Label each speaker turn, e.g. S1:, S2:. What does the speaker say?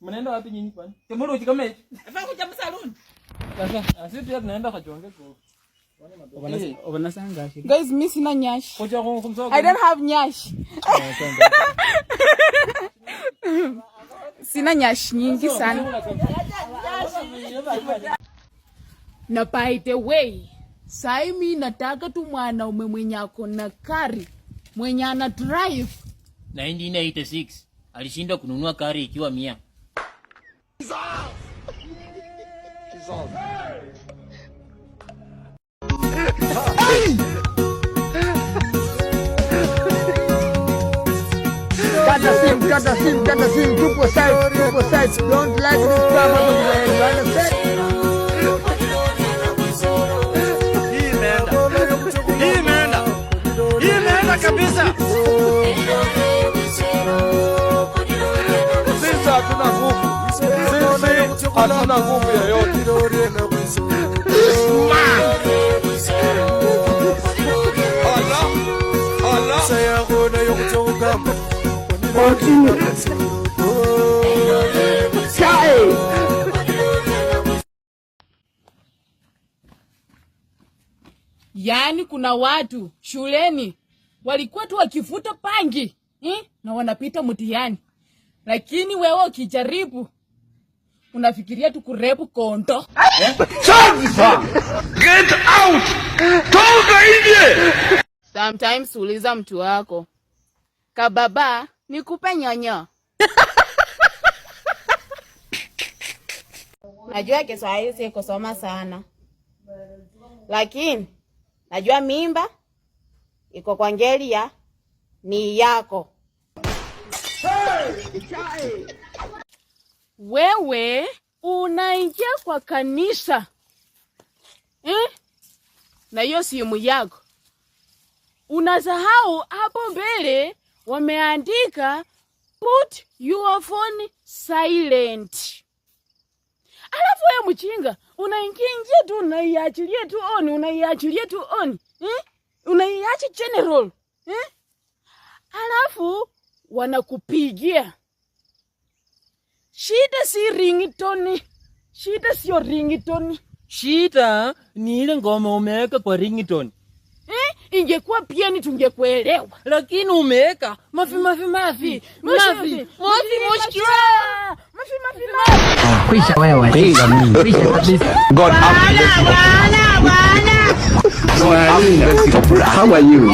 S1: Mnaenda wapi nyinyi kwani? Kemoro ukikamea.
S2: Afanye kuja msaluni.
S1: Sasa sisi pia tunaenda kachonge kwa.
S3: Guys, mimi sina nyash. I don't have nyash. Sina nyash nyingi sana. Na by the way, sai mimi nataka tu mwanaume mwenye ako na kari, mwenye ana drive.
S2: 1986 alishinda kununua kari ikiwa 100.
S4: Got the film, super size, don't like this drama of the way, you understand?
S5: Imeenda kabisa. Sisi hatuna nguvu yoyote. Allah sayakuna yokutoka.
S3: Yaani kuna watu shuleni walikuwa tu wakifuta pangi na wanapita mtihani, lakini wewe ukijaribu unafikiria tu kurepu konto.
S5: Get out! Toka nje!
S3: Sometimes uliza mtu wako, kababa nikupe nyanya. Najua Kiswahili si kusoma sana, lakini najua mimba iko kwa ngelia ni yako. Wewe unaingia kwa kanisa na hiyo simu yako, unasahau hapo mbele wameandika put your phone silent. Alafu wewe mchinga unaingia tu unaiachilia tu on, unaiacha general, alafu wanakupigia. Shida si ringtone, shida sio ringtone.
S1: Shida ni ile ngoma umeweka kwa ringtone.
S3: Ingekuwa pia ni tungekuelewa,
S1: lakini umeweka mafi.
S4: Kwisha wewe. Kwisha kabisa. God bana. How are you?